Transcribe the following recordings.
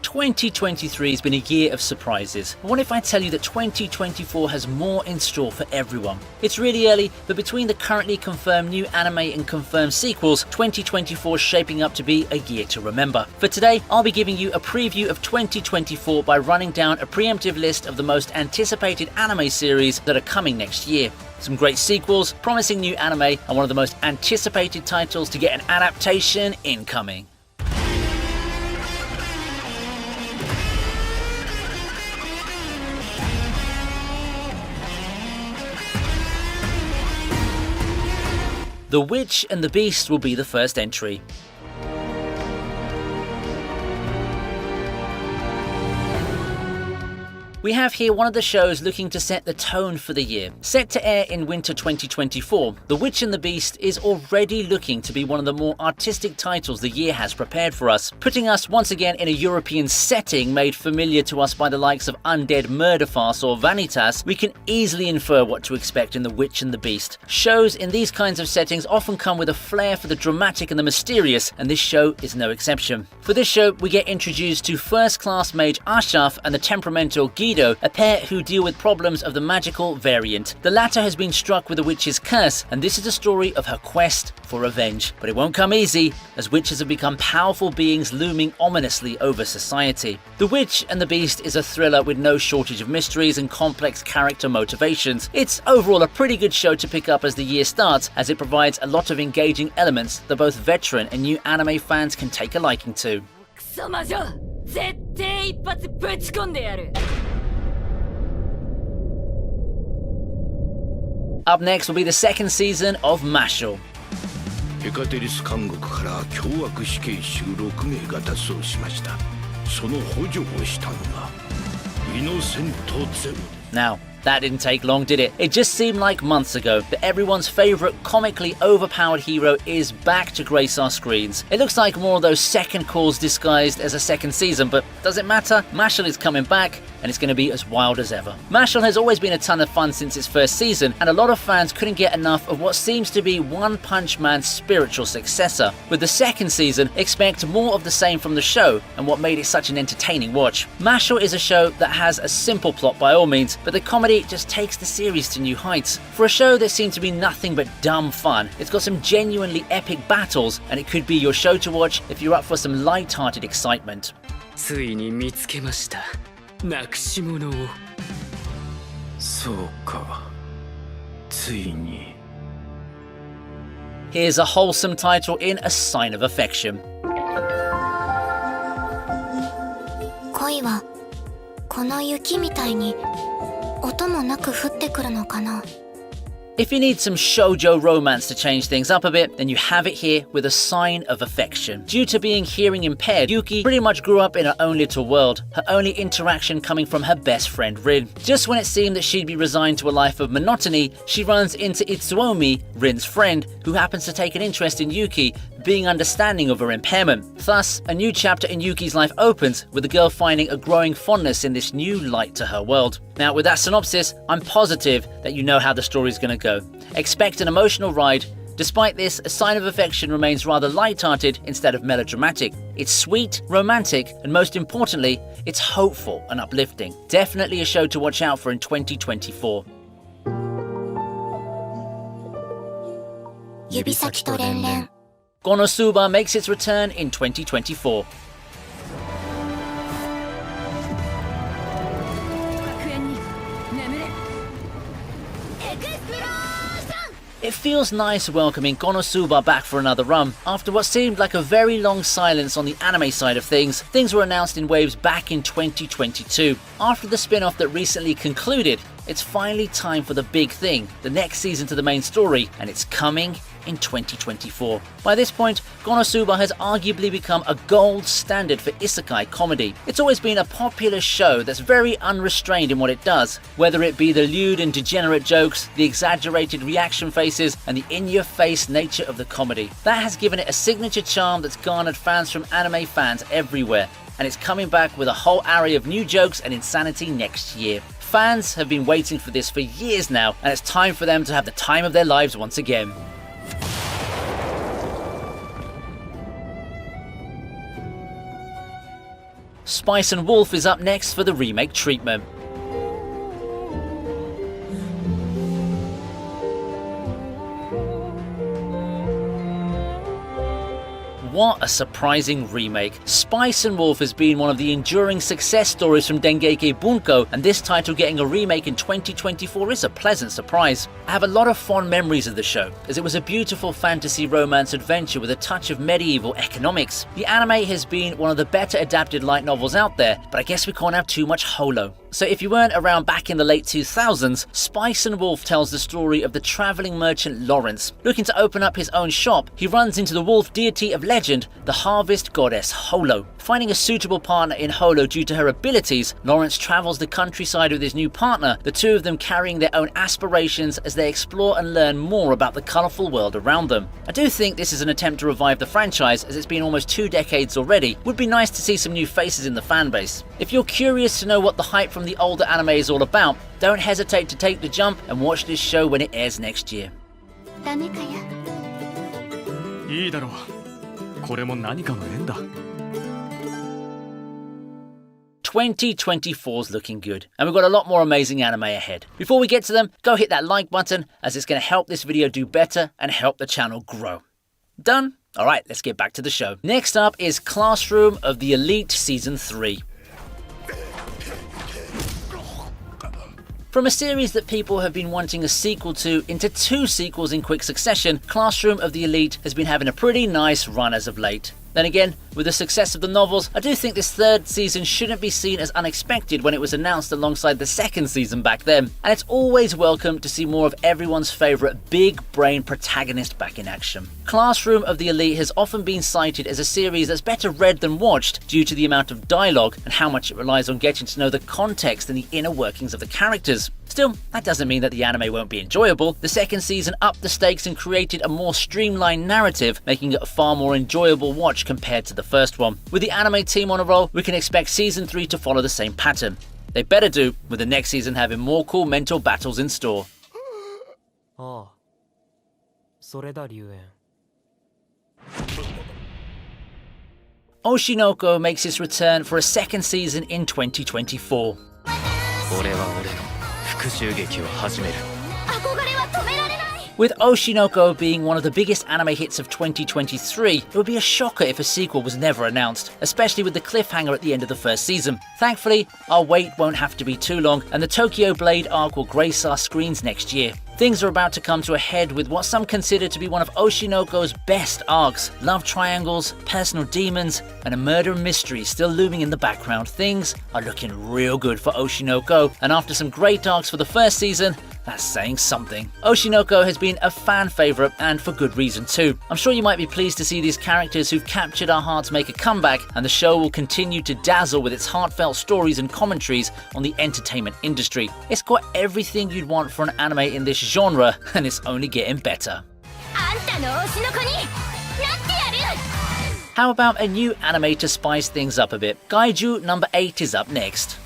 2023 has been a year of surprises. But what if I tell you that 2024 has more in store for everyone? It's really early, but between the currently confirmed new anime and confirmed sequels, 2024 is shaping up to be a year to remember. For today, I'll be giving you a preview of 2024 by running down a preemptive list of the most anticipated anime series that are coming next year. Some great sequels, promising new anime, and one of the most anticipated titles to get an adaptation incoming. The Witch and the Beast will be the first entry. We have here one of the shows looking to set the tone for the year. Set to air in winter 2024, The Witch and the Beast is already looking to be one of the more artistic titles the year has prepared for us, putting us once again in a European setting made familiar to us by the likes of Undead Murder Farce or Vanitas. We can easily infer what to expect in The Witch and the Beast. Shows in these kinds of settings often come with a flair for the dramatic and the mysterious, and this show is no exception. For this show, we get introduced to first-class mage Ashaf and the temperamental Guido, a pair who deal with problems of the magical variant. The latter has been struck with a witch's curse, and this is a story of her quest for revenge. But it won't come easy, as witches have become powerful beings looming ominously over society. The Witch and the Beast is a thriller with no shortage of mysteries and complex character motivations. It's overall a pretty good show to pick up as the year starts, as it provides a lot of engaging elements that both veteran and new anime fans can take a liking to. Up next will be the second season of Mashle. ヘカテリス監獄から凶悪死刑囚6名が脱走しました。その補助をしたのがイノセントゼロ。 Now, that didn't take long, did it? It just seemed like months ago that everyone's favourite comically overpowered hero is back to grace our screens. It looks like more of those second calls disguised as a second season, but does it matter? Mashle is coming back, and it's going to be as wild as ever. Mashle has always been a ton of fun since its first season, and a lot of fans couldn't get enough of what seems to be One Punch Man's spiritual successor. With the second season, expect more of the same from the show, and what made it such an entertaining watch. Mashle is a show that has a simple plot by all means, but the comedy just takes the series to new heights. For a show that seemed to be nothing but dumb fun, it's got some genuinely epic battles, and it could be your show to watch if you're up for some light-hearted excitement. ついに見つけました。なくし物を。そうか。ついに。 Here's a wholesome title in a sign of affection. 恋はこの雪みたいに音もなく降ってくるのかな。 If you need some shoujo romance to change things up a bit, then you have it here with a sign of affection. Due to being hearing impaired, Yuki pretty much grew up in her own little world, her only interaction coming from her best friend Rin. Just when it seemed that she'd be resigned to a life of monotony, she runs into Itsuomi, Rin's friend, who happens to take an interest in Yuki, being understanding of her impairment. Thus, a new chapter in Yuki's life opens, with the girl finding a growing fondness in this new light to her world. Now, with that synopsis, I'm positive that you know how the story's gonna go. Expect an emotional ride. Despite this, A Sign of Affection remains rather light-hearted instead of melodramatic. It's sweet, romantic, and most importantly, it's hopeful and uplifting. Definitely a show to watch out for in 2024. 指先と連々 Konosuba makes its return in 2024. It feels nice welcoming Konosuba back for another run. After what seemed like a very long silence on the anime side of things, things were announced in waves back in 2022. After the spin-off that recently concluded, it's finally time for the big thing, the next season to the main story, and it's coming in 2024. By this point, Konosuba has arguably become a gold standard for isekai comedy. It's always been a popular show that's very unrestrained in what it does, whether it be the lewd and degenerate jokes, the exaggerated reaction faces, and the in-your-face nature of the comedy. That has given it a signature charm that's garnered fans from anime fans everywhere, and it's coming back with a whole array of new jokes and insanity next year. Fans have been waiting for this for years now, and it's time for them to have the time of their lives once again. Spice and Wolf is up next for the remake treatment. What a surprising remake. Spice and Wolf has been one of the enduring success stories from Dengeki Bunko, and this title getting a remake in 2024 is a pleasant surprise. I have a lot of fond memories of the show, as it was a beautiful fantasy romance adventure with a touch of medieval economics. The anime has been one of the better adapted light novels out there, but I guess we can't have too much holo. So if you weren't around back in the late 2000s, Spice and Wolf tells the story of the travelling merchant Lawrence. Looking to open up his own shop, he runs into the wolf deity of legend, the harvest goddess Holo. Finding a suitable partner in Holo due to her abilities, Lawrence travels the countryside with his new partner, the two of them carrying their own aspirations as they explore and learn more about the colourful world around them. I do think this is an attempt to revive the franchise, as it's been almost 2 decades already. Would be nice to see some new faces in the fanbase. If you're curious to know what the hype from the older anime is all about, don't hesitate to take the jump and watch this show when it airs next year. ダメかや。いいだろう。これも何かの縁だ。2024's looking good, and we've got a lot more amazing anime ahead. Before we get to them, go hit that like button, as it's going to help this video do better and help the channel grow. Done? Alright, let's get back to the show. Next up is Classroom of the Elite Season 3. From a series that people have been wanting a sequel to into 2 sequels in quick succession, Classroom of the Elite has been having a pretty nice run as of late. Then again, with the success of the novels, I do think this 3rd season shouldn't be seen as unexpected when it was announced alongside the 2nd season back then, and it's always welcome to see more of everyone's favourite big brain protagonist back in action. Classroom of the Elite has often been cited as a series that's better read than watched due to the amount of dialogue and how much it relies on getting to know the context and the inner workings of the characters. Still, that doesn't mean that the anime won't be enjoyable. The 2nd season upped the stakes and created a more streamlined narrative, making it a far more enjoyable watch compared to the first one. With the anime team on a roll, we can expect season 3 to follow the same pattern. They better do, with the next season having more cool mental battles in store. ああ、それだ龍炎。Oshinoko makes its return for a 2nd season in 2024. 俺は俺の復讐劇を始める。憧れは止められない。 With Oshinoko being one of the biggest anime hits of 2023, it would be a shocker if a sequel was never announced, especially with the cliffhanger at the end of the 1st season. Thankfully, our wait won't have to be too long, and the Tokyo Blade arc will grace our screens next year. Things are about to come to a head with what some consider to be one of Oshinoko's best arcs. Love triangles, personal demons, and a murder mystery still looming in the background. Things are looking real good for Oshinoko, and after some great arcs for the 1st season, that's saying something. Oshinoko has been a fan favourite, and for good reason too. I'm sure you might be pleased to see these characters who've captured our hearts make a comeback, and the show will continue to dazzle with its heartfelt stories and commentaries on the entertainment industry. It's got everything you'd want for an anime in this genre, and it's only getting better. あんたの推しの子になってやる。 How about a new anime to spice things up a bit? Gaiju number 8 is up next.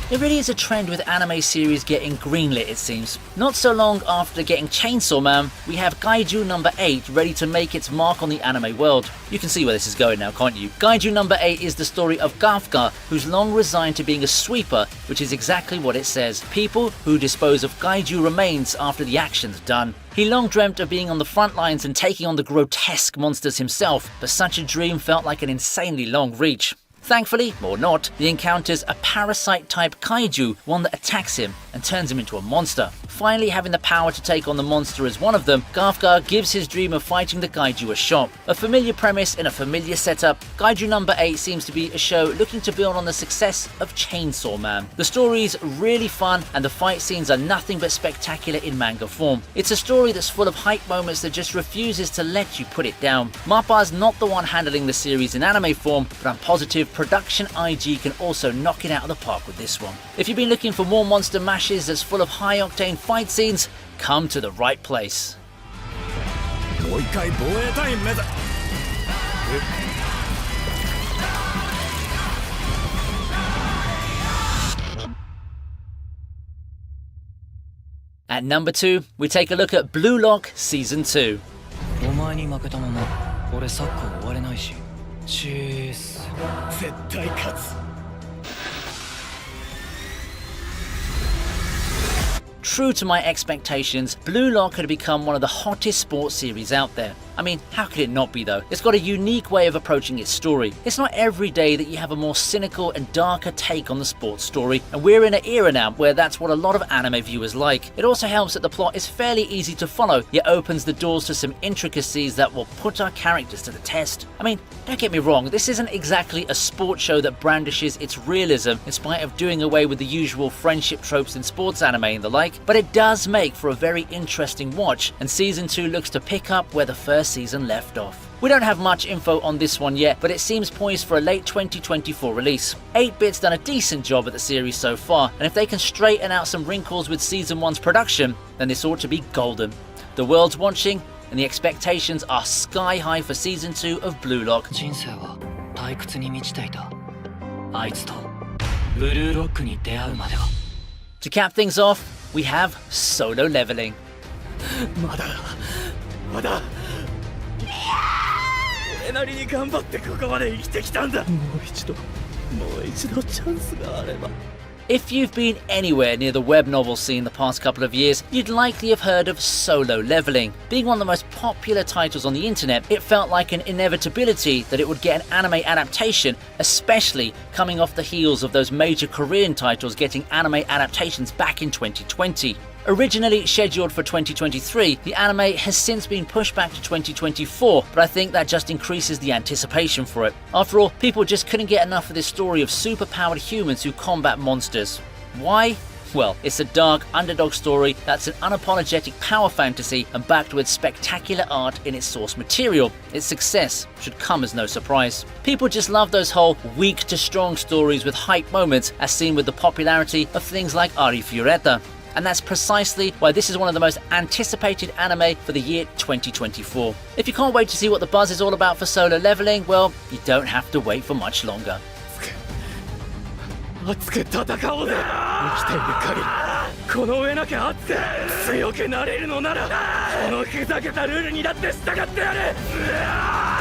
There really is a trend with anime series getting greenlit, it seems. Not so long after getting Chainsaw Man, we have Gaiju number 8 ready to make its mark on the anime world. You can see where this is going now, can't you? Gaiju number 8 is the story of Gafka, who's long resigned to being a sweeper, which is exactly what it says. People who dispose of Gaiju remains after the action's done. He long dreamt of being on the front lines and taking on the grotesque monsters himself, but such a dream felt like an insanely long reach. Thankfully, or not, he encounters a parasite-type kaiju, one that attacks him and turns him into a monster. Finally having the power to take on the monster as one of them, Gafka gives his dream of fighting the kaiju a shot. A familiar premise in a familiar setup, Gaiju number 8 seems to be a show looking to build on the success of Chainsaw Man. The story's really fun and the fight scenes are nothing but spectacular in manga form. It's a story that's full of hype moments that just refuses to let you put it down. MAPPA's not the one handling the series in anime form, but I'm positive Production IG can also knock it out of the park with this one. If you've been looking for more monster mashes that's full of high-octane fight scenes, come to the right place. もう一回防衛隊員目指 At number 2, we take a look at Blue Lock Season 2. お前に負けたまま俺サッカー終われないしチース絶対勝つ True to my expectations, Blue Lock had become one of the hottest sports series out there. I mean, how could it not be though? It's got a unique way of approaching its story. It's not every day that you have a more cynical and darker take on the sports story, and we're in an era now where that's what a lot of anime viewers like. It also helps that the plot is fairly easy to follow, yet opens the doors to some intricacies that will put our characters to the test. I mean, don't get me wrong, this isn't exactly a sports show that brandishes its realism in spite of doing away with the usual friendship tropes in sports anime and the like, but it does make for a very interesting watch, and Season 2 looks to pick up where the first season left off. We don't have much info on this one yet, but it seems poised for a late 2024 release. 8-Bit's done a decent job at the series so far, and if they can straighten out some wrinkles with Season 1's production, then this ought to be golden. The world's watching, and the expectations are sky high for Season 2 of Blue Lock. 人生は退屈に満ちていたあいつとブルーロックに出会うまでは To cap things off, we have Solo Leveling. まだ俺なりに頑張ってここまで生きてきたんだもう一度チャンスがあれば If you've been anywhere near the web novel scene the past couple of years, you'd likely have heard of Solo Leveling. Being one of the most popular titles on the internet, it felt like an inevitability that it would get an anime adaptation, especially coming off the heels of those major Korean titles getting anime adaptations back in 2020. Originally scheduled for 2023, the anime has since been pushed back to 2024, but I think that just increases the anticipation for it. After all, people just couldn't get enough of this story of superpowered humans who combat monsters. Why? Well, it's a dark underdog story that's an unapologetic power fantasy and backed with spectacular art in its source material. Its success should come as no surprise. People just love those whole weak to strong stories with hype moments, as seen with the popularity of things like Ari Fioretta. And that's precisely why this is one of the most anticipated anime for the year 2024. If you can't wait to see what the buzz is all about for Solo Leveling, well, you don't have to wait for much longer. 熱く戦おうぜ生きている限りこの上なきゃ熱く強くなれるのならこのふざけたルールにだって従ってやる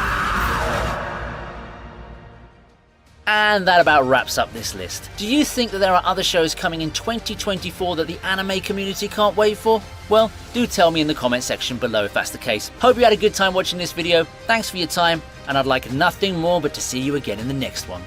And that about wraps up this list. Do you think that there are other shows coming in 2024 that the anime community can't wait for? Well, do tell me in the comment section below if that's the case. Hope you had a good time watching this video. Thanks for your time, and I'd like nothing more but to see you again in the next one.